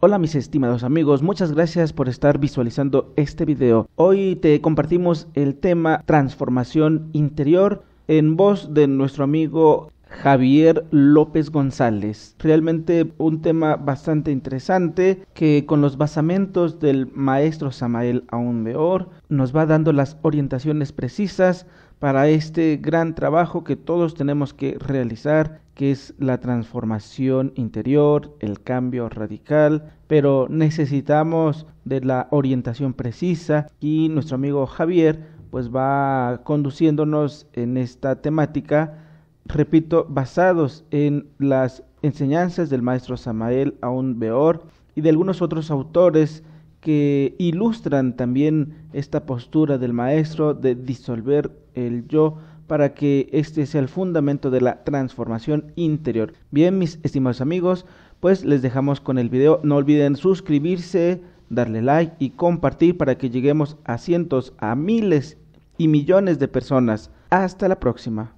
Hola mis estimados amigos, muchas gracias por estar visualizando este video. Hoy te compartimos el tema transformación interior en voz de nuestro amigo Javier López González. Realmente un tema bastante interesante que con los basamentos del maestro Samael Aún Weor nos va dando las orientaciones precisas para este gran trabajo que todos tenemos que realizar, que es la transformación interior, el cambio radical, pero necesitamos de la orientación precisa y nuestro amigo Javier pues va conduciéndonos en esta temática, repito, basados en las enseñanzas del maestro Samael Aún Weor y de algunos otros autores que ilustran también esta postura del maestro de disolver el yo para que este sea el fundamento de la transformación interior. Bien, mis estimados amigos, pues les dejamos con el video. No olviden suscribirse, darle like y compartir para que lleguemos a cientos, a miles y millones de personas. Hasta la próxima.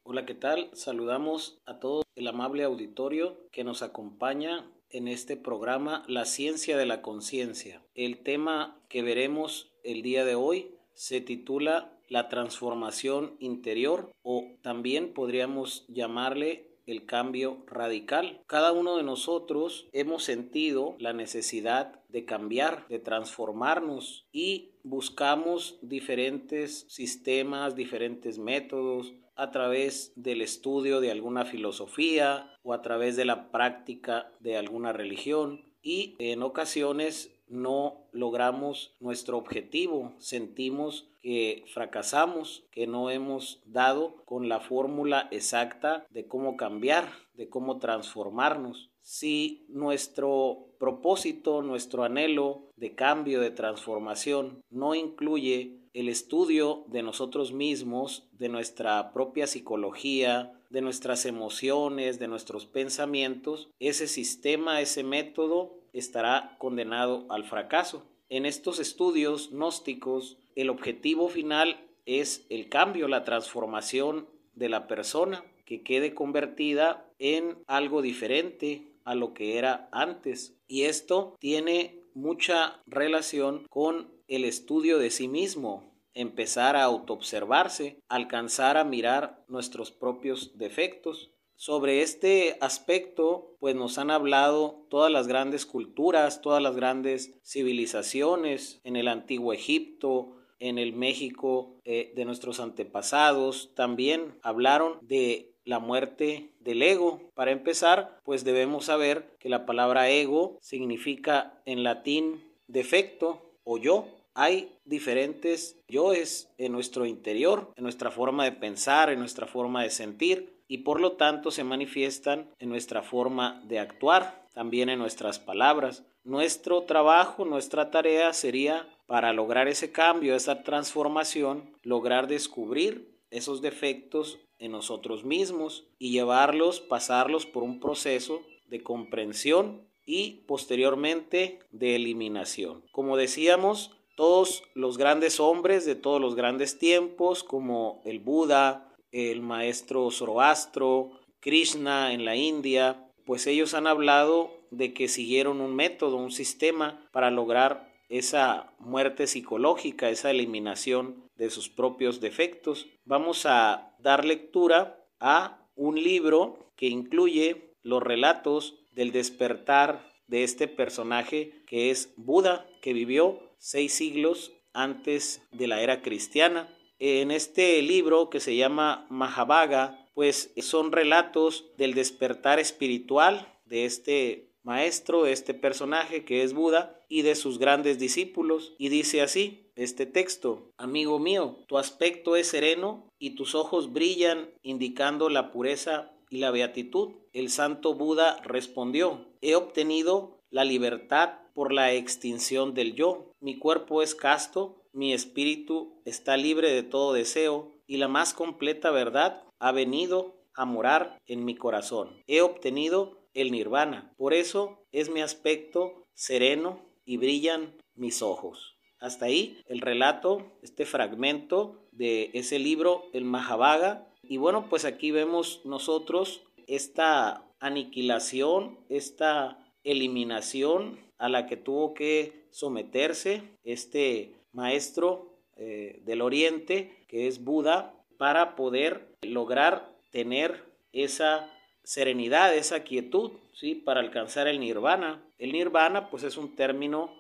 Hola, ¿qué tal? Saludamos a todo el amable auditorio que nos acompaña en este programa La Ciencia de la Conciencia. El tema que veremos el día de hoy se titula La transformación interior, o también podríamos llamarle el cambio radical. Cada uno de nosotros hemos sentido la necesidad de cambiar, de transformarnos, y buscamos diferentes sistemas, diferentes métodos a través del estudio de alguna filosofía o a través de la práctica de alguna religión, y en ocasiones no logramos nuestro objetivo, sentimos que fracasamos, que no hemos dado con la fórmula exacta de cómo cambiar, de cómo transformarnos. Si nuestro propósito, nuestro anhelo de cambio, de transformación, no incluye el estudio de nosotros mismos, de nuestra propia psicología, de nuestras emociones, de nuestros pensamientos, ese sistema, ese método estará condenado al fracaso. En estos estudios gnósticos, el objetivo final es el cambio, la transformación de la persona, que quede convertida en algo diferente a lo que era antes. Y esto tiene mucha relación con el estudio de sí mismo, empezar a autoobservarse, alcanzar a mirar nuestros propios defectos. Sobre este aspecto, pues nos han hablado todas las grandes culturas, todas las grandes civilizaciones en el antiguo Egipto, en el México de nuestros antepasados. También hablaron de la muerte del ego. Para empezar, pues debemos saber que la palabra ego significa en latín defecto o yo. Hay diferentes yoes en nuestro interior, en nuestra forma de pensar, en nuestra forma de sentir, y por lo tanto se manifiestan en nuestra forma de actuar, también en nuestras palabras. Nuestro trabajo, nuestra tarea sería, para lograr ese cambio, esa transformación, lograr descubrir esos defectos en nosotros mismos y llevarlos, pasarlos por un proceso de comprensión y posteriormente de eliminación. Como decíamos, todos los grandes hombres de todos los grandes tiempos, como el Buda, el maestro Zoroastro, Krishna en la India, pues ellos han hablado de que siguieron un método, un sistema para lograr esa muerte psicológica, esa eliminación de sus propios defectos. Vamos a dar lectura a un libro que incluye los relatos del despertar de este personaje que es Buda, que vivió 6 siglos antes de la era cristiana. En este libro, que se llama Mahabhaga, pues son relatos del despertar espiritual de este maestro, de este personaje que es Buda, y de sus grandes discípulos. Y dice así este texto: amigo mío, tu aspecto es sereno y tus ojos brillan, indicando la pureza y la beatitud. El santo Buda respondió: he obtenido la libertad por la extinción del yo. Mi cuerpo es casto, mi espíritu está libre de todo deseo, y la más completa verdad ha venido a morar en mi corazón. He obtenido el nirvana. Por eso es mi aspecto sereno y brillan mis ojos. Hasta ahí el relato, este fragmento de ese libro, el Mahabhaga. Y bueno, pues aquí vemos nosotros esta aniquilación, esta eliminación a la que tuvo que someterse este maestro del Oriente, que es Buda, para poder lograr tener esa serenidad, esa quietud, ¿sí? Para alcanzar el nirvana. El nirvana, pues, es un término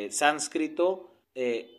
sánscrito,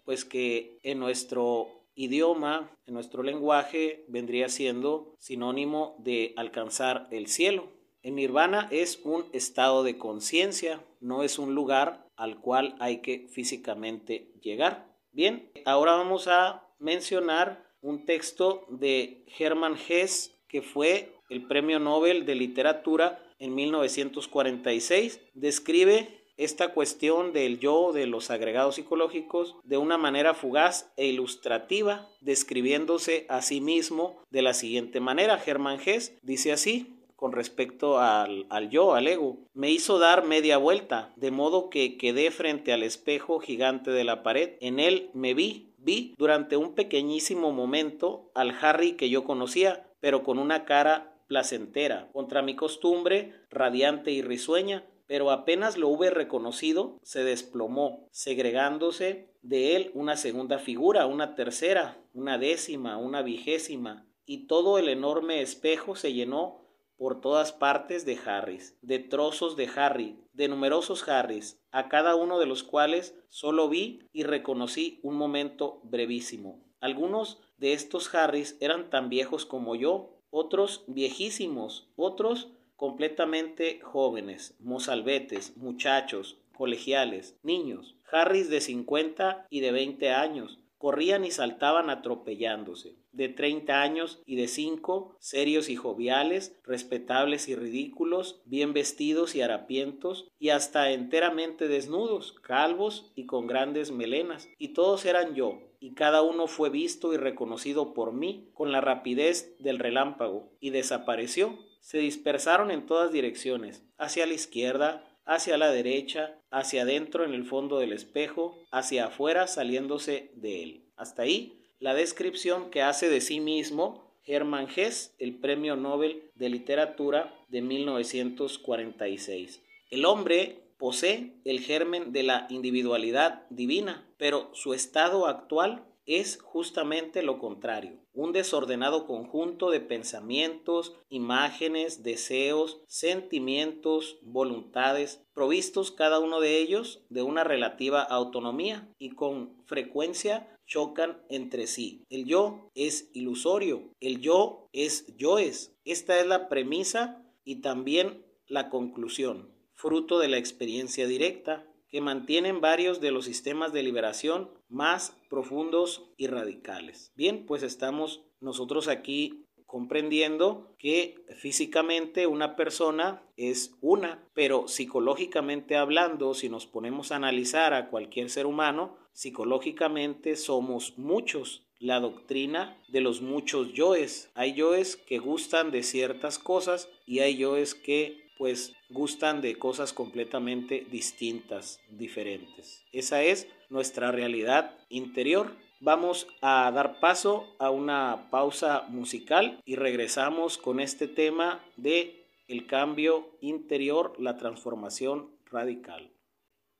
pues que en nuestro idioma, en nuestro lenguaje, vendría siendo sinónimo de alcanzar el cielo. El nirvana es un estado de conciencia, no es un lugar al cual hay que físicamente llegar. Bien, ahora vamos a mencionar un texto de Hermann Hesse, que fue el Premio Nobel de Literatura en 1946. Describe esta cuestión del yo, de los agregados psicológicos, de una manera fugaz e ilustrativa, describiéndose a sí mismo de la siguiente manera. Hermann Hesse dice así con respecto al yo, al ego: me hizo dar media vuelta, de modo que quedé frente al espejo gigante de la pared. En él me vi durante un pequeñísimo momento al Harry que yo conocía, pero con una cara placentera, contra mi costumbre, radiante y risueña, pero apenas lo hube reconocido, se desplomó, segregándose de él una segunda figura, una tercera, una décima, una vigésima, y todo el enorme espejo se llenó por todas partes de Harrys, de trozos de Harry, de numerosos Harrys, a cada uno de los cuales solo vi y reconocí un momento brevísimo. Algunos de estos Harrys eran tan viejos como yo, otros viejísimos, otros completamente jóvenes, mozalbetes, muchachos, colegiales, niños, Harrys de 50 y de 20 años, corrían y saltaban atropellándose, de 30 años y de 5, serios y joviales, respetables y ridículos, bien vestidos y harapientos, y hasta enteramente desnudos, calvos y con grandes melenas, y todos eran yo, y cada uno fue visto y reconocido por mí con la rapidez del relámpago, y desapareció. Se dispersaron en todas direcciones, hacia la izquierda, hacia la derecha, hacia adentro en el fondo del espejo, hacia afuera saliéndose de él. Hasta ahí la descripción que hace de sí mismo Hermann Hesse, el Premio Nobel de Literatura de 1946. El hombre posee el germen de la individualidad divina, pero su estado actual es justamente lo contrario: un desordenado conjunto de pensamientos, imágenes, deseos, sentimientos, voluntades, provistos cada uno de ellos de una relativa autonomía y con frecuencia chocan entre sí. El yo es ilusorio, el yo es yoes. Esta es la premisa y también la conclusión, fruto de la experiencia directa, que mantienen varios de los sistemas de liberación más profundos y radicales. Bien, pues estamos nosotros aquí comprendiendo que físicamente una persona es una, pero psicológicamente hablando, si nos ponemos a analizar a cualquier ser humano, psicológicamente somos muchos. La doctrina de los muchos yoes. Hay yoes que gustan de ciertas cosas y hay yoes que pues gustan de cosas completamente distintas, diferentes. Esa es nuestra realidad interior. Vamos a dar paso a una pausa musical y regresamos con este tema de el cambio interior, la transformación radical.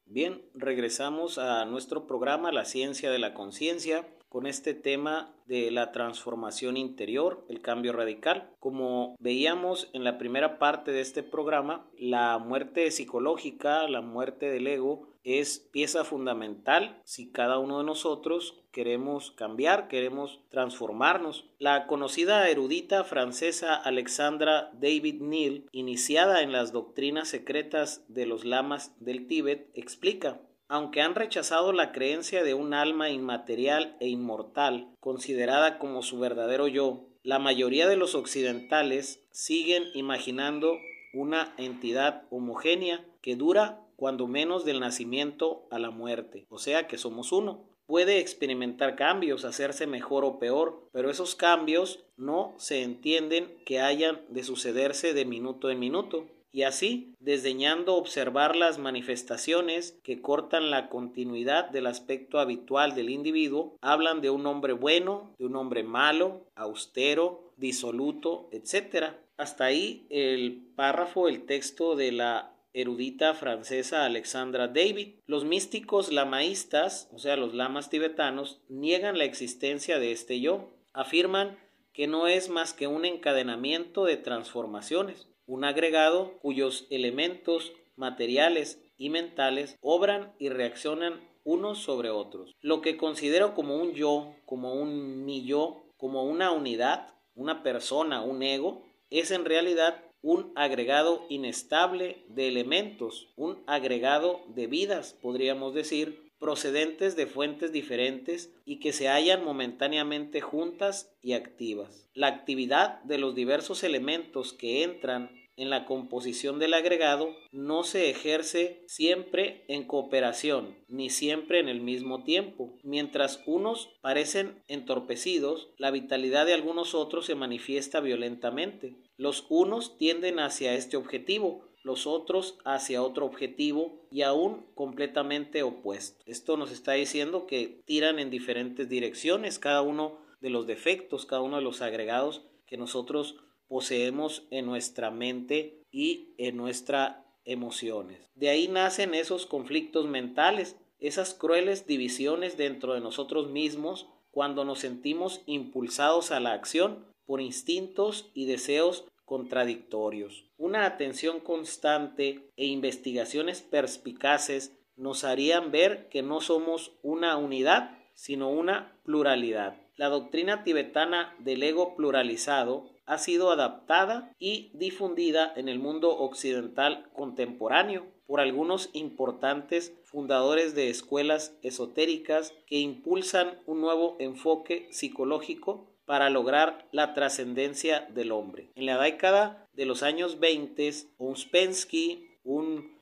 Bien, regresamos a nuestro programa La Ciencia de la Conciencia con este tema de la transformación interior, el cambio radical. Como veíamos en la primera parte de este programa, la muerte psicológica, la muerte del ego, es pieza fundamental si cada uno de nosotros queremos cambiar, queremos transformarnos. La conocida erudita francesa Alexandra David-Néel, iniciada en las doctrinas secretas de los lamas del Tíbet, explica: aunque han rechazado la creencia de un alma inmaterial e inmortal, considerada como su verdadero yo, la mayoría de los occidentales siguen imaginando una entidad homogénea que dura cuando menos del nacimiento a la muerte, o sea que somos uno. Puede experimentar cambios, hacerse mejor o peor, pero esos cambios no se entienden que hayan de sucederse de minuto en minuto. Y así, desdeñando observar las manifestaciones que cortan la continuidad del aspecto habitual del individuo, hablan de un hombre bueno, de un hombre malo, austero, disoluto, etc. Hasta ahí el párrafo, el texto de la erudita francesa Alexandra David. Los místicos lamaístas, o sea, los lamas tibetanos, niegan la existencia de este yo. Afirman que no es más que un encadenamiento de transformaciones, un agregado cuyos elementos materiales y mentales obran y reaccionan unos sobre otros. Lo que considero como un yo, como un mi yo, como una unidad, una persona, un ego, es en realidad un agregado inestable de elementos, un agregado de vidas, podríamos decir, procedentes de fuentes diferentes y que se hallan momentáneamente juntas y activas. La actividad de los diversos elementos que entran en la composición del agregado no se ejerce siempre en cooperación, ni siempre en el mismo tiempo. Mientras unos parecen entorpecidos, la vitalidad de algunos otros se manifiesta violentamente. Los unos tienden hacia este objetivo, los otros hacia otro objetivo y aún completamente opuesto. Esto nos está diciendo que tiran en diferentes direcciones cada uno de los defectos, cada uno de los agregados que nosotros poseemos en nuestra mente y en nuestras emociones. De ahí nacen esos conflictos mentales, esas crueles divisiones dentro de nosotros mismos cuando nos sentimos impulsados a la acción por instintos y deseos contradictorios. Una atención constante e investigaciones perspicaces nos harían ver que no somos una unidad, sino una pluralidad. La doctrina tibetana del ego pluralizado ha sido adaptada y difundida en el mundo occidental contemporáneo por algunos importantes fundadores de escuelas esotéricas que impulsan un nuevo enfoque psicológico para lograr la trascendencia del hombre. En la década de los años 20, Ouspensky, un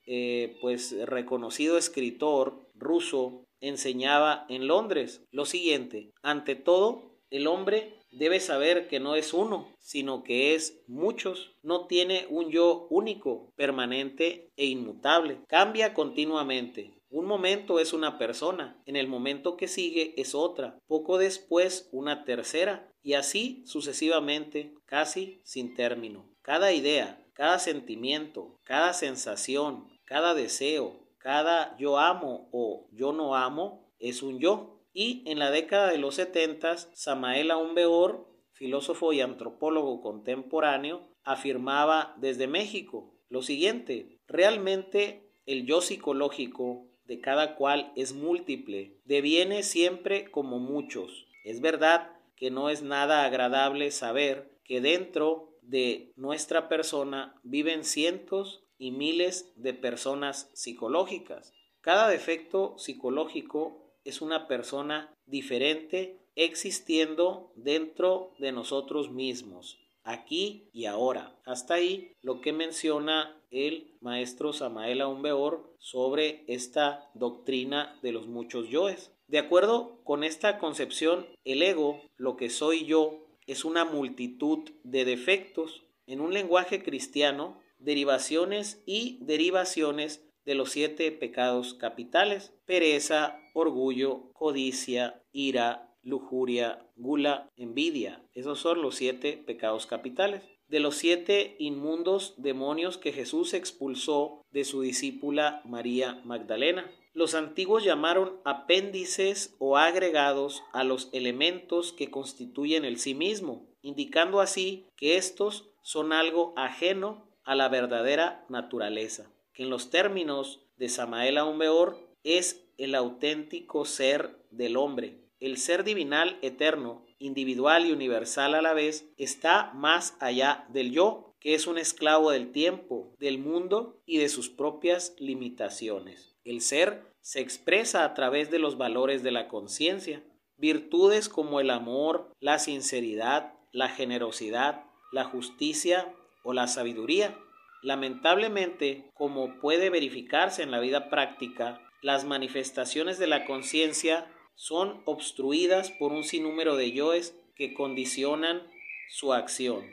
reconocido escritor ruso, enseñaba en Londres lo siguiente: ante todo, el hombre debe saber que no es uno, sino que es muchos. No tiene un yo único, permanente e inmutable. Cambia continuamente. Un momento es una persona, en el momento que sigue es otra, poco después una tercera, y así sucesivamente, casi sin término. Cada idea, cada sentimiento, cada sensación, cada deseo, cada yo amo o yo no amo es un yo. Y en la década de los 70, Samael Aun Weor, filósofo y antropólogo contemporáneo, afirmaba desde México lo siguiente: realmente el yo psicológico de cada cual es múltiple, deviene siempre como muchos. Es verdad que no es nada agradable saber que dentro de nuestra persona viven cientos y miles de personas psicológicas. Cada defecto psicológico es una persona diferente existiendo dentro de nosotros mismos, aquí y ahora. Hasta ahí lo que menciona el maestro Samael Aun Weor sobre esta doctrina de los muchos yoes. De acuerdo con esta concepción, el ego, lo que soy yo, es una multitud de defectos. En un lenguaje cristiano, derivaciones y derivaciones de los 7 pecados capitales: pereza, orgullo, codicia, ira, lujuria, gula, envidia. Esos son los 7 pecados capitales. De los 7 inmundos demonios que Jesús expulsó de su discípula María Magdalena. Los antiguos llamaron apéndices o agregados a los elementos que constituyen el sí mismo, indicando así que estos son algo ajeno a la verdadera naturaleza, que en los términos de Samael Aun Weor es el auténtico ser del hombre. El ser divinal eterno, individual y universal a la vez, está más allá del yo, que es un esclavo del tiempo, del mundo y de sus propias limitaciones. El ser se expresa a través de los valores de la conciencia, virtudes como el amor, la sinceridad, la generosidad, la justicia o la sabiduría. Lamentablemente, como puede verificarse en la vida práctica, las manifestaciones de la conciencia son obstruidas por un sinnúmero de yoes que condicionan su acción.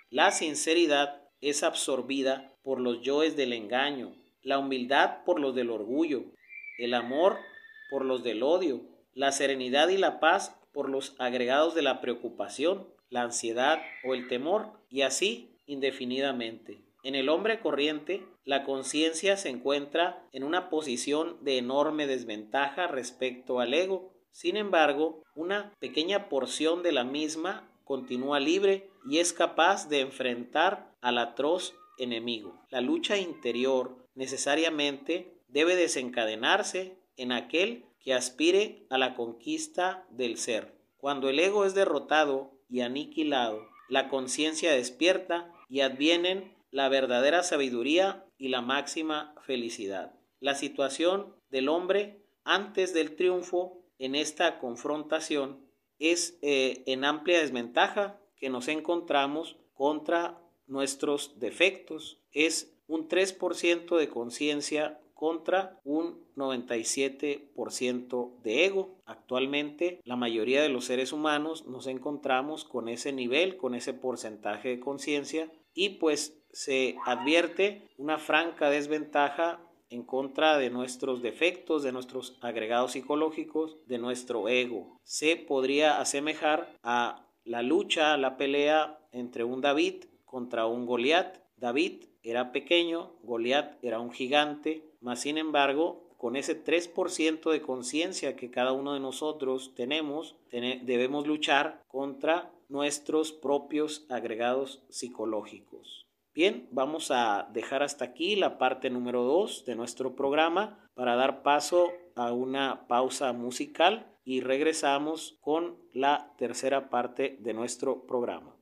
La sinceridad es absorbida por los yoes del engaño, la humildad por los del orgullo, el amor por los del odio, la serenidad y la paz por los agregados de la preocupación, la ansiedad o el temor, y así indefinidamente. En el hombre corriente, la conciencia se encuentra en una posición de enorme desventaja respecto al ego. Sin embargo, una pequeña porción de la misma continúa libre y es capaz de enfrentar al atroz enemigo. La lucha interior necesariamente debe desencadenarse en aquel que aspire a la conquista del ser. Cuando el ego es derrotado y aniquilado, la conciencia despierta y advienen la verdadera sabiduría y la máxima felicidad. La situación del hombre antes del triunfo en esta confrontación es en amplia desventaja que nos encontramos contra nuestros defectos. Es un 3% de conciencia contra un 97% de ego. Actualmente la mayoría de los seres humanos nos encontramos con ese nivel, con ese porcentaje de conciencia, y pues se advierte una franca desventaja en contra de nuestros defectos, de nuestros agregados psicológicos, de nuestro ego. Se podría asemejar a la lucha, a la pelea entre un David contra un Goliat. David era pequeño, Goliat era un gigante, mas sin embargo, con ese 3% de conciencia que cada uno de nosotros tenemos, debemos luchar contra nuestros propios agregados psicológicos. Bien, vamos a dejar hasta aquí la parte número 2 de nuestro programa para dar paso a una pausa musical y regresamos con la tercera parte de nuestro programa.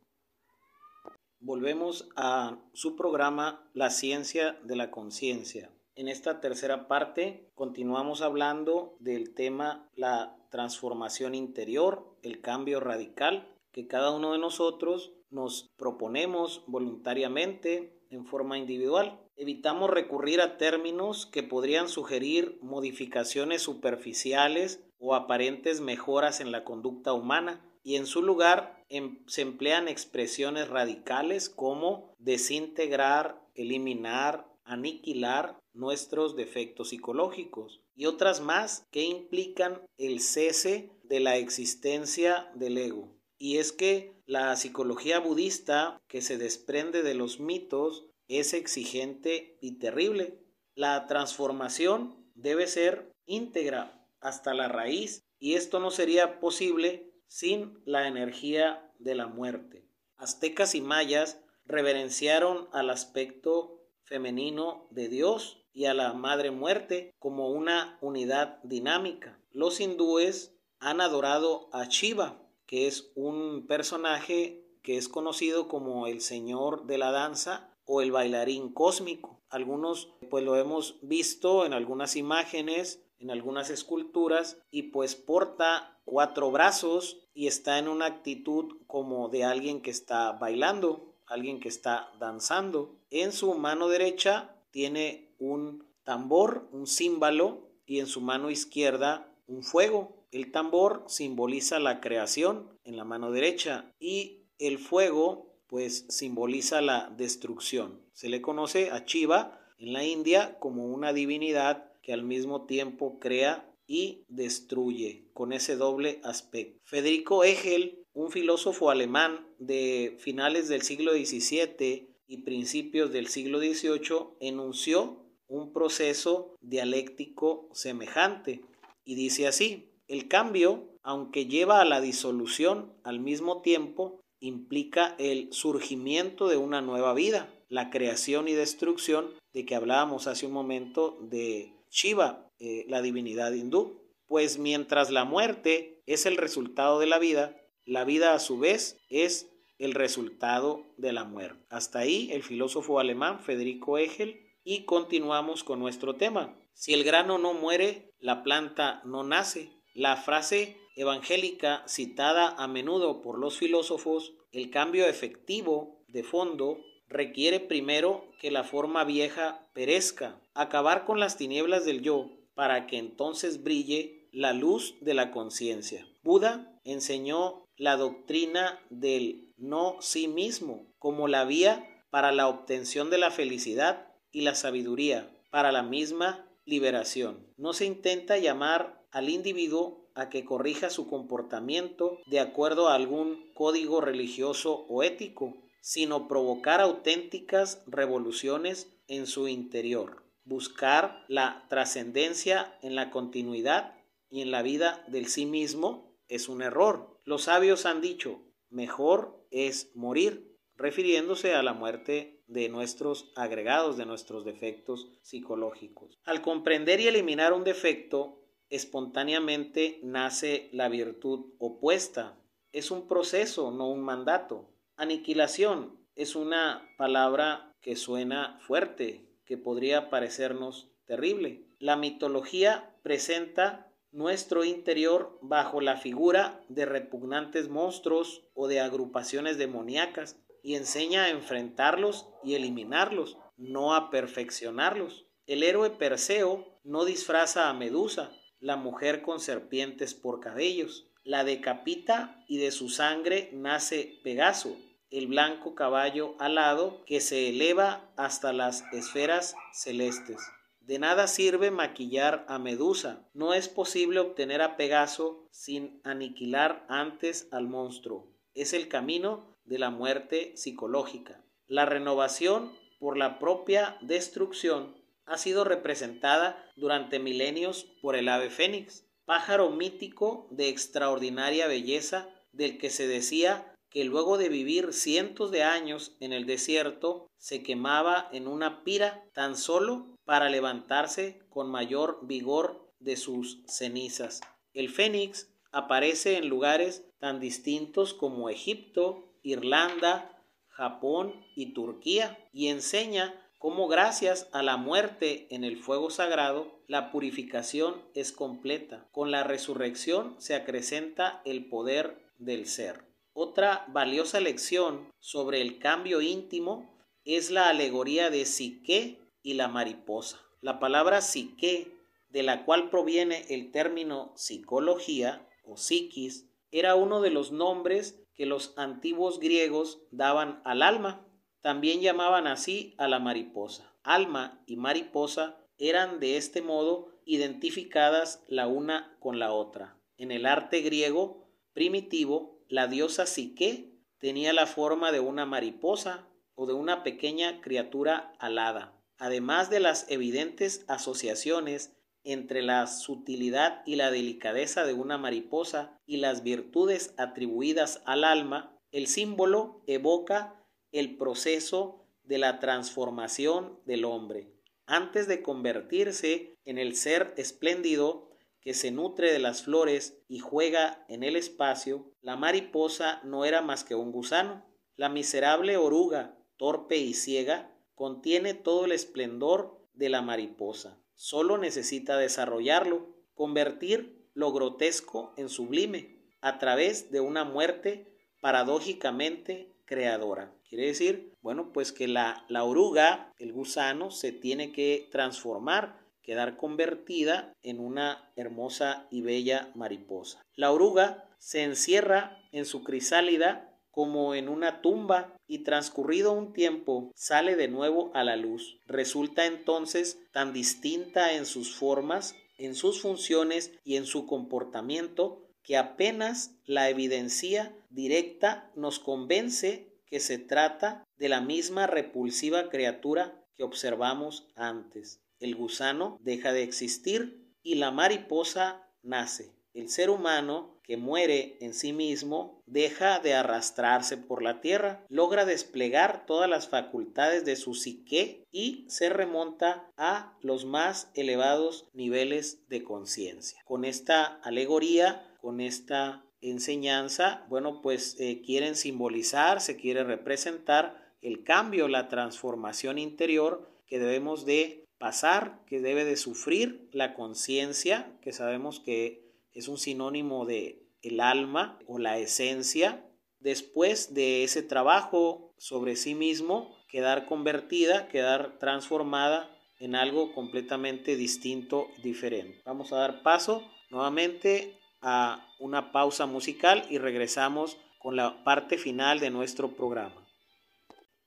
Volvemos a su programa La Ciencia de la Conciencia. En esta tercera parte continuamos hablando del tema la transformación interior, el cambio radical que cada uno de nosotros nos proponemos voluntariamente en forma individual. Evitamos recurrir a términos que podrían sugerir modificaciones superficiales o aparentes mejoras en la conducta humana, y en su lugar se emplean expresiones radicales como desintegrar, eliminar, aniquilar nuestros defectos psicológicos y otras más que implican el cese de la existencia del ego. Y es que la psicología budista, que se desprende de los mitos, es exigente y terrible. La transformación debe ser íntegra hasta la raíz, y esto no sería posible sin la energía de la muerte. Aztecas y mayas reverenciaron al aspecto femenino de Dios y a la madre muerte como una unidad dinámica. Los hindúes han adorado a Shiva, que es un personaje que es conocido como el señor de la danza o el bailarín cósmico. Algunos pues lo hemos visto en algunas imágenes, en algunas esculturas, y pues porta 4 brazos y está en una actitud como de alguien que está bailando, alguien que está danzando. En su mano derecha tiene un tambor, un címbalo, y en su mano izquierda un fuego. El tambor simboliza la creación en la mano derecha y el fuego pues simboliza la destrucción. Se le conoce a Shiva en la India como una divinidad que al mismo tiempo crea y destruye, con ese doble aspecto. Federico Hegel, un filósofo alemán de finales del siglo XVII y principios del siglo XVIII, enunció un proceso dialéctico semejante y dice así: el cambio, aunque lleva a la disolución al mismo tiempo, implica el surgimiento de una nueva vida, la creación y destrucción de que hablábamos hace un momento de Shiva, la divinidad hindú. Pues mientras la muerte es el resultado de la vida a su vez es el resultado de la muerte. Hasta ahí el filósofo alemán Federico Hegel, y continuamos con nuestro tema. Si el grano no muere, la planta no nace. La frase evangélica citada a menudo por los filósofos, el cambio efectivo de fondo, requiere primero que la forma vieja perezca, acabar con las tinieblas del yo, para que entonces brille la luz de la conciencia. Buda enseñó la doctrina del no sí mismo como la vía para la obtención de la felicidad y la sabiduría, para la misma liberación. No se intenta llamar al individuo a que corrija su comportamiento de acuerdo a algún código religioso o ético, sino provocar auténticas revoluciones en su interior. Buscar la trascendencia en la continuidad y en la vida del sí mismo es un error. Los sabios han dicho, mejor es morir, refiriéndose a la muerte de nuestros agregados, de nuestros defectos psicológicos. Al comprender y eliminar un defecto, espontáneamente nace la virtud opuesta. Es un proceso, no un mandato. Aniquilación es una palabra que suena fuerte, que podría parecernos terrible. La mitología presenta nuestro interior bajo la figura de repugnantes monstruos o de agrupaciones demoníacas y enseña a enfrentarlos y eliminarlos, no a perfeccionarlos. El héroe Perseo no disfraza a Medusa, la mujer con serpientes por cabellos. La decapita y de su sangre nace Pegaso, el blanco caballo alado que se eleva hasta las esferas celestes. De nada sirve maquillar a Medusa. No es posible obtener a Pegaso sin aniquilar antes al monstruo. Es el camino de la muerte psicológica. La renovación por la propia destrucción ha sido representada durante milenios por el ave fénix, pájaro mítico de extraordinaria belleza del que se decía que luego de vivir cientos de años en el desierto se quemaba en una pira tan solo para levantarse con mayor vigor de sus cenizas. El fénix aparece en lugares tan distintos como Egipto, Irlanda, Japón y Turquía y enseña cómo gracias a la muerte en el fuego sagrado la purificación es completa. Con la resurrección se acrecenta el poder del ser. Otra valiosa lección sobre el cambio íntimo es la alegoría de Psique y la mariposa. La palabra psique, de la cual proviene el término psicología o psiquis, era uno de los nombres que los antiguos griegos daban al alma. También llamaban así a la mariposa. Alma y mariposa eran de este modo identificadas la una con la otra. En el arte griego primitivo, la diosa Psique tenía la forma de una mariposa o de una pequeña criatura alada. Además de las evidentes asociaciones entre la sutilidad y la delicadeza de una mariposa y las virtudes atribuidas al alma, el símbolo evoca el proceso de la transformación del hombre. Antes de convertirse en el ser espléndido que se nutre de las flores y juega en el espacio, la mariposa no era más que un gusano. La miserable oruga, torpe y ciega, contiene todo el esplendor de la mariposa. Solo necesita desarrollarlo, convertir lo grotesco en sublime, a través de una muerte paradójicamente creadora. Quiere decir, pues que la oruga, el gusano, se tiene que transformar, quedar convertida en una hermosa y bella mariposa. La oruga se encierra en su crisálida como en una tumba y transcurrido un tiempo sale de nuevo a la luz. Resulta entonces tan distinta en sus formas, en sus funciones y en su comportamiento que apenas la evidencia directa nos convence que se trata de la misma repulsiva criatura que observamos antes. El gusano deja de existir y la mariposa nace. El ser humano que muere en sí mismo deja de arrastrarse por la tierra, logra desplegar todas las facultades de su psique y se remonta a los más elevados niveles de conciencia. Con esta alegoría, con esta enseñanza, quieren simbolizar, se quiere representar el cambio, la transformación interior que debemos de pasar, que debe de sufrir la conciencia, que sabemos que es un sinónimo de el alma o la esencia. Después de ese trabajo sobre sí mismo, quedar convertida, quedar transformada en algo completamente distinto, diferente. Vamos a dar paso nuevamente a una pausa musical y regresamos con la parte final de nuestro programa.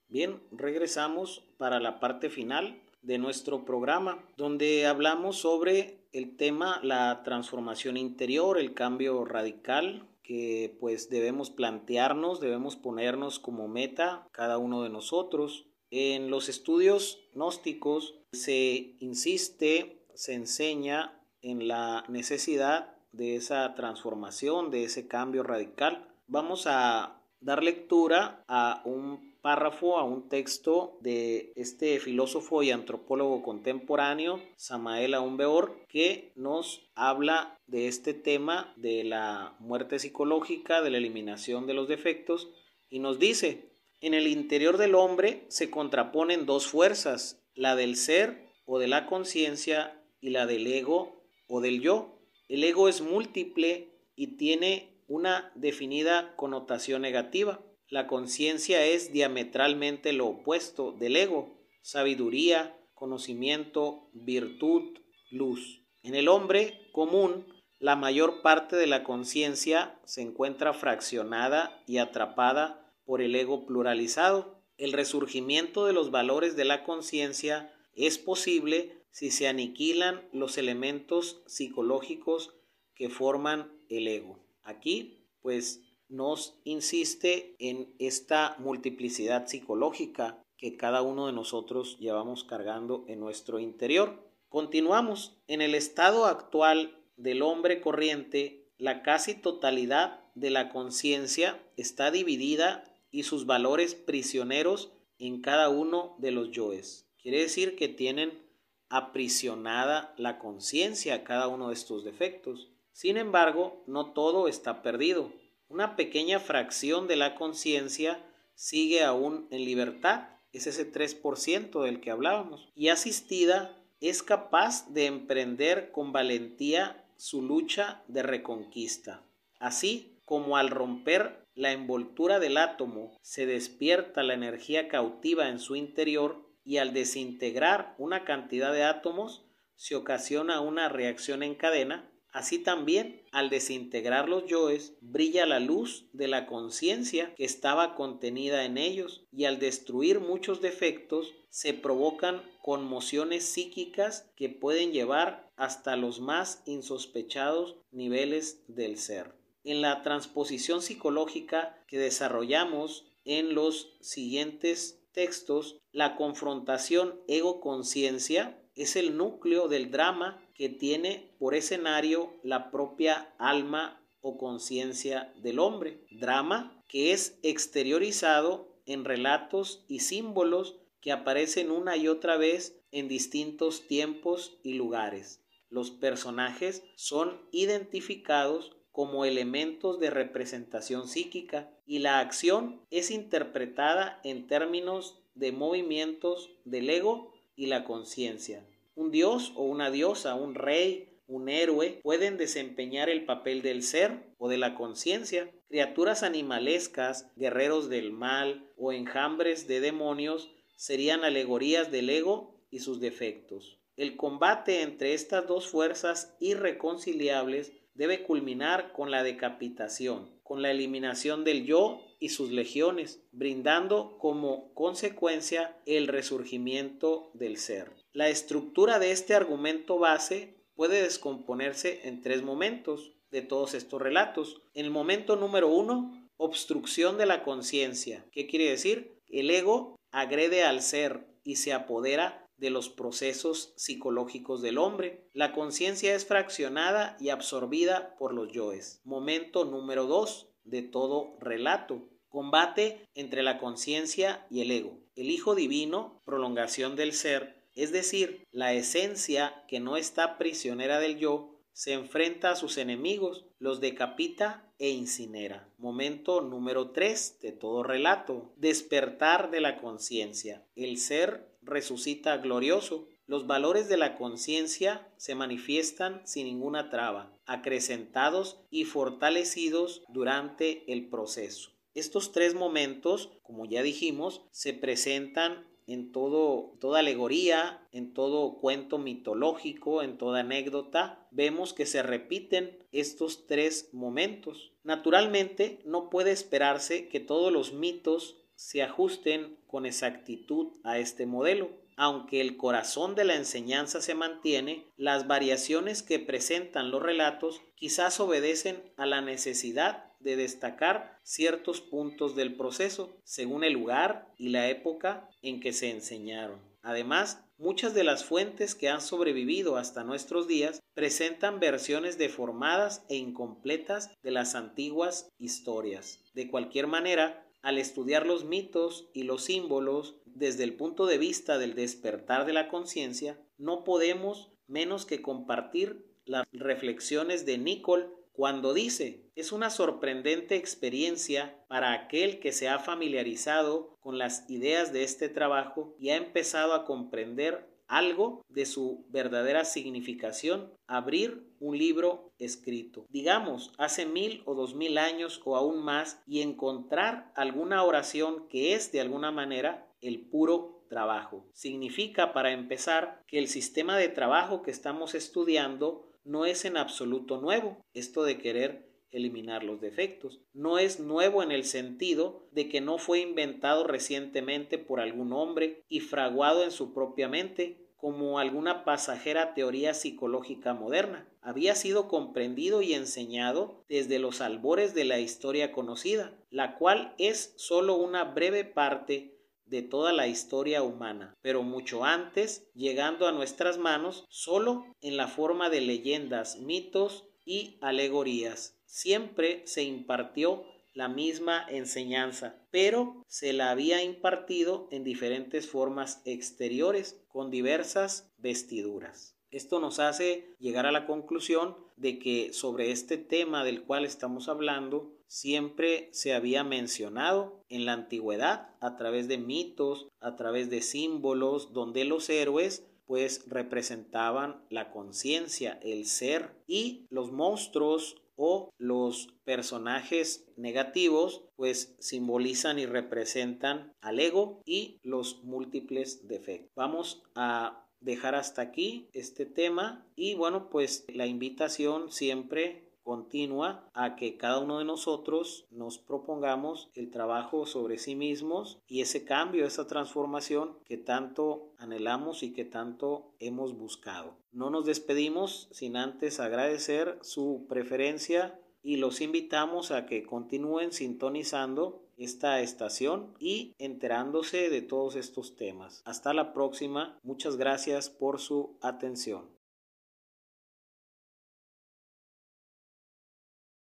Bien, regresamos para la parte final de nuestro programa, donde hablamos sobre el tema la transformación interior, el cambio radical que pues debemos plantearnos, debemos ponernos como meta cada uno de nosotros. En los estudios gnósticos se insiste, se enseña en la necesidad de esa transformación, de ese cambio radical. Vamos a dar lectura a un párrafo, a un texto de este filósofo y antropólogo contemporáneo, Samael Aun Weor, que nos habla de este tema de la muerte psicológica, de la eliminación de los defectos, y nos dice: en el interior del hombre se contraponen dos fuerzas, la del ser o de la conciencia y la del ego o del yo. El ego es múltiple y tiene una definida connotación negativa. La conciencia es diametralmente lo opuesto del ego: sabiduría, conocimiento, virtud, luz. En el hombre común, la mayor parte de la conciencia se encuentra fraccionada y atrapada por el ego pluralizado. El resurgimiento de los valores de la conciencia es posible si se aniquilan los elementos psicológicos que forman el ego. Aquí, pues, nos insiste en esta multiplicidad psicológica que cada uno de nosotros llevamos cargando en nuestro interior. Continuamos. En el estado actual del hombre corriente, la casi totalidad de la conciencia está dividida y sus valores prisioneros en cada uno de los yoes. Quiere decir que tienen aprisionada la conciencia cada uno de estos defectos. Sin embargo, no todo está perdido. Una pequeña fracción de la conciencia sigue aún en libertad, es ese 3% del que hablábamos, y asistida es capaz de emprender con valentía su lucha de reconquista. Así como al romper la envoltura del átomo se despierta la energía cautiva en su interior, y al desintegrar una cantidad de átomos se ocasiona una reacción en cadena, así también, al desintegrar los yoes, brilla la luz de la conciencia que estaba contenida en ellos, y al destruir muchos defectos, se provocan conmociones psíquicas que pueden llevar hasta los más insospechados niveles del ser. En la transposición psicológica que desarrollamos en los siguientes textos, la confrontación ego-conciencia es el núcleo del drama que tiene por escenario la propia alma o conciencia del hombre. Drama que es exteriorizado en relatos y símbolos que aparecen una y otra vez en distintos tiempos y lugares. Los personajes son identificados como elementos de representación psíquica y la acción es interpretada en términos de movimientos del ego y la conciencia. Un dios o una diosa, un rey, un héroe pueden desempeñar el papel del ser o de la conciencia. Criaturas animalescas, guerreros del mal o enjambres de demonios serían alegorías del ego y sus defectos. El combate entre estas dos fuerzas irreconciliables debe culminar con la decapitación, con la eliminación del yo y sus legiones, brindando como consecuencia el resurgimiento del ser. La estructura de este argumento base puede descomponerse en 3 momentos de todos estos relatos. En el momento número 1, obstrucción de la conciencia. ¿Qué quiere decir? El ego agrede al ser y se apodera de los procesos psicológicos del hombre. La conciencia es fraccionada y absorbida por los yoes. Momento número 2 de todo relato. Combate entre la conciencia y el ego. El Hijo Divino, prolongación del ser, es decir, la esencia que no está prisionera del yo, se enfrenta a sus enemigos, los decapita e incinera. Momento número 3 de todo relato. Despertar de la conciencia. El ser resucita glorioso. Los valores de la conciencia se manifiestan sin ninguna traba, acrecentados y fortalecidos durante el proceso. Estos 3 momentos, como ya dijimos, se presentan en toda alegoría, en todo cuento mitológico, en toda anécdota. Vemos que se repiten estos 3 momentos. Naturalmente, no puede esperarse que todos los mitos se ajusten con exactitud a este modelo. Aunque el corazón de la enseñanza se mantiene, las variaciones que presentan los relatos quizás obedecen a la necesidad de destacar ciertos puntos del proceso, según el lugar y la época en que se enseñaron. Además, muchas de las fuentes que han sobrevivido hasta nuestros días presentan versiones deformadas e incompletas de las antiguas historias. De cualquier manera, al estudiar los mitos y los símbolos desde el punto de vista del despertar de la conciencia, no podemos menos que compartir las reflexiones de Nicholl cuando dice: es una sorprendente experiencia para aquel que se ha familiarizado con las ideas de este trabajo y ha empezado a comprender algo de su verdadera significación, abrir un libro escrito, digamos, hace 1000 o 2000 años o aún más, y encontrar alguna oración que es de alguna manera el puro trabajo. Significa, para empezar, que el sistema de trabajo que estamos estudiando no es en absoluto nuevo. Esto de querer eliminar los defectos no es nuevo en el sentido de que no fue inventado recientemente por algún hombre y fraguado en su propia mente como alguna pasajera teoría psicológica moderna. Había sido comprendido y enseñado desde los albores de la historia conocida, la cual es sólo una breve parte de toda la historia humana, pero mucho antes, llegando a nuestras manos solo en la forma de leyendas, mitos y alegorías. Siempre se impartió la misma enseñanza, pero se la había impartido en diferentes formas exteriores, con diversas vestiduras. Esto nos hace llegar a la conclusión de que sobre este tema del cual estamos hablando siempre se había mencionado en la antigüedad a través de mitos, a través de símbolos, donde los héroes pues representaban la conciencia, el ser, y los monstruos o los personajes negativos pues simbolizan y representan al ego y los múltiples defectos. Vamos a dejar hasta aquí este tema y bueno, pues la invitación siempre continua a que cada uno de nosotros nos propongamos el trabajo sobre sí mismos y ese cambio, esa transformación que tanto anhelamos y que tanto hemos buscado. No nos despedimos sin antes agradecer su preferencia y los invitamos a que continúen sintonizando esta estación y enterándose de todos estos temas. Hasta la próxima. Muchas gracias por su atención.